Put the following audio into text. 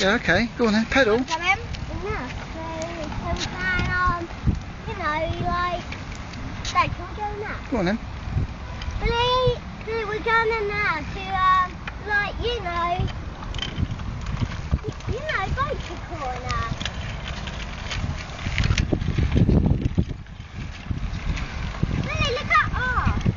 Yeah, okay. Go on then, pedal. Come in? Yeah. So we can, you know, like, Dad, can we go now? Go on then. Billy, we're going in now to, like, you know, Boater Corner. Billy, look at us.